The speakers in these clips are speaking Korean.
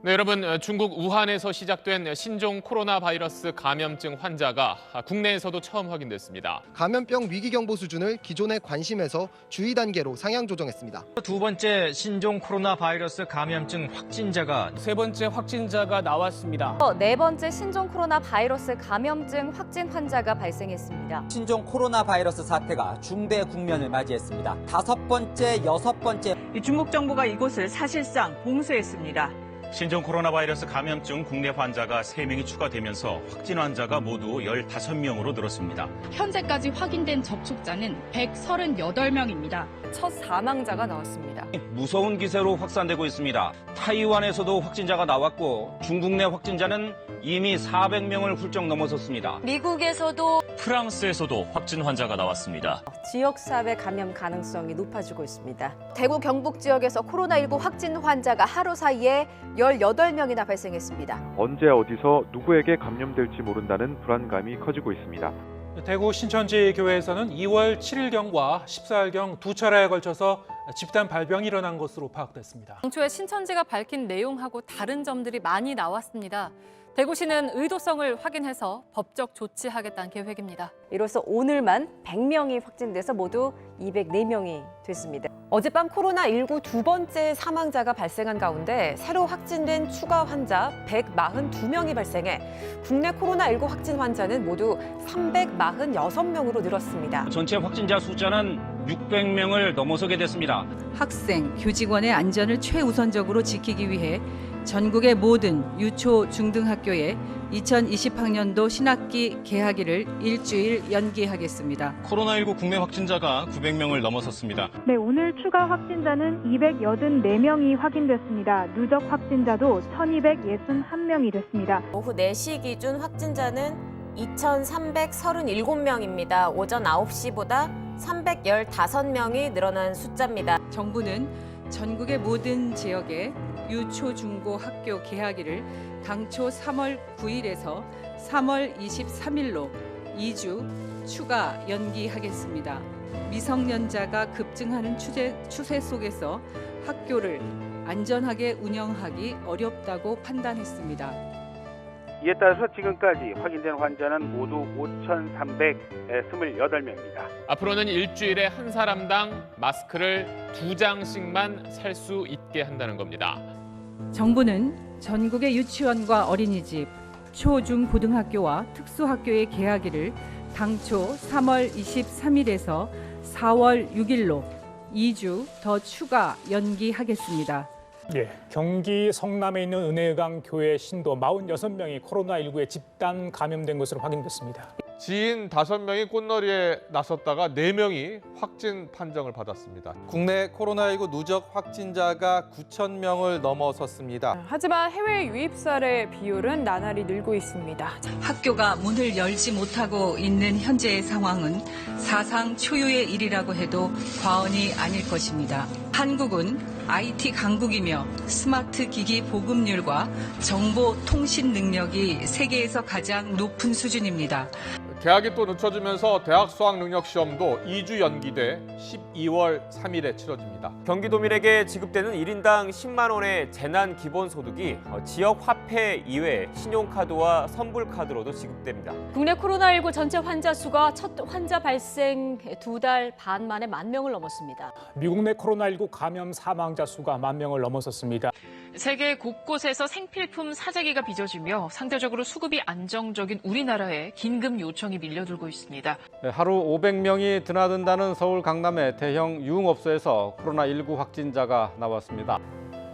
네, 여러분, 중국 우한에서 시작된 신종 코로나 바이러스 감염증 환자가 국내에서도 처음 확인됐습니다. 감염병 위기경보 수준을 기존의 관심에서 주의 단계로 상향 조정했습니다. 두 번째 신종 코로나 바이러스 감염증 확진자가 세 번째 확진자가 나왔습니다. 네 번째 신종 코로나 바이러스 감염증 확진 환자가 발생했습니다. 신종 코로나 바이러스 사태가 중대 국면을 맞이했습니다. 다섯 번째, 여섯 번째. 중국 정부가 이곳을 사실상 봉쇄했습니다. 신종 코로나 바이러스 감염증 국내 환자가 3명이 추가되면서 확진 환자가 모두 15명으로 늘었습니다. 현재까지 확인된 접촉자는 138명입니다. 첫 사망자가 나왔습니다. 무서운 기세로 확산되고 있습니다. 타이완에서도 확진자가 나왔고 중국 내 확진자는 이미 400명을 훌쩍 넘어섰습니다. 미국에서도 프랑스에서도 확진 환자가 나왔습니다. 지역사회 감염 가능성이 높아지고 있습니다. 대구 경북 지역에서 코로나19 확진 환자가 하루 사이에 18명이나 발생했습니다. 언제 어디서 누구에게 감염될지 모른다는 불안감이 커지고 있습니다. 대구 신천지 교회에서는 2월 7일경과 14일경 두 차례에 걸쳐서 집단 발병이 일어난 것으로 파악됐습니다. 당초에 신천지가 밝힌 내용하고 다른 점들이 많이 나왔습니다. 대구시는 의도성을 확인해서 법적 조치하겠다는 계획입니다. 이로써 오늘만 100명이 확진돼서 모두 204명이 됐습니다. 어젯밤 코로나19 두 번째 사망자가 발생한 가운데 새로 확진된 추가 환자 142명이 발생해 국내 코로나19 확진 환자는 모두 346명으로 늘었습니다. 전체 확진자 숫자는 600명을 넘어서게 됐습니다. 학생, 교직원의 안전을 최우선적으로 지키기 위해 전국의 모든 유초, 중등학교에 2020학년도 신학기 개학일을 일주일 연기하겠습니다. 코로나19 국내 확진자가 900명을 넘어섰습니다. 네, 오늘 추가 확진자는 284명이 확인됐습니다. 누적 확진자도 1261명이 됐습니다. 오후 4시 기준 확진자는 2,337명입니다. 오전 9시보다 315명이 늘어난 숫자입니다. 정부는 전국의 모든 지역에 유초, 중고 학교 개학일을 당초 3월 9일에서 3월 23일로 2주 추가 연기하겠습니다. 미성년자가 급증하는 추세 속에서 학교를 안전하게 운영하기 어렵다고 판단했습니다. 이에 따라서 지금까지 확인된 환자는 모두 5,328명입니다. 앞으로는 일주일에 한 사람당 마스크를 2장씩만 살 수 있게 한다는 겁니다. 정부는 전국의 유치원과 어린이집, 초, 중, 고등학교와 특수학교의 개학일을 당초 3월 23일에서 4월 6일로 2주 더 추가 연기하겠습니다. 경기 성남에 있는 은혜강 교회 신도 46명이 코로나19에 집단 감염된 것으로 확인됐습니다. 지인 5명이 꽃놀이에 나섰다가 4명이 확진 판정을 받았습니다. 국내 코로나19 누적 확진자가 9,000명을 넘어섰습니다. 하지만 해외 유입 사례 비율은 나날이 늘고 있습니다. 학교가 문을 열지 못하고 있는 현재의 상황은 사상 초유의 일이라고 해도 과언이 아닐 것입니다. 한국은 IT 강국이며 스마트 기기 보급률과 정보 통신 능력이 세계에서 가장 높은 수준입니다. 개학이 또 늦춰지면서 대학 수학 능력 시험도 2주 연기돼 12월 3일에 치러집니다. 경기도민에게 지급되는 1인당 10만 원의 재난 기본소득이 지역 화폐 이외 신용카드와 선불카드로도 지급됩니다. 국내 코로나19 전체 환자 수가 첫 환자 발생 2달 반 만에 10,000명을 넘었습니다. 미국 내 코로나19 감염 사망자 수가 10,000명을 넘어섰습니다. 세계 곳곳에서 생필품 사재기가 빚어지며 상대적으로 수급이 안정적인 우리나라에 긴급 요청이 밀려들고 있습니다. 하루 500명이 드나든다는 서울 강남의 대형 유흥업소에서 코로나19 확진자가 나왔습니다.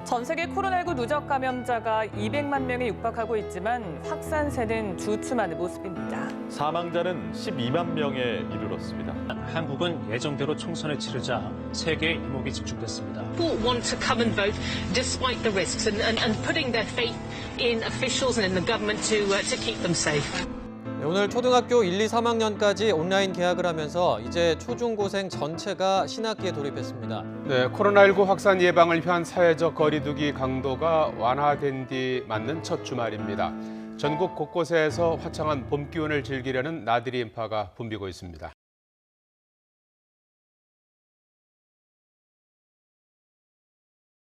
전 세계 코로나19 누적 감염자가 200만 명에 육박하고 있지만 확산세는 주춤하는 모습입니다. 사망자는 12만 명에 이르렀습니다. 한국은 예정대로 총선을 치르자 세계의 이목이 집중됐습니다. People want to come and vote despite the risks and putting their faith in officials and in the government to keep them safe. 오늘 초등학교 1, 2, 3학년까지 온라인 개학을 하면서 이제 초중고생 전체가 신학기에 돌입했습니다. 네, 코로나19 확산 예방을 위한 사회적 거리두기 강도가 완화된 뒤 맞는 첫 주말입니다. 전국 곳곳에서 화창한 봄 기운을 즐기려는 나들이 인파가 붐비고 있습니다.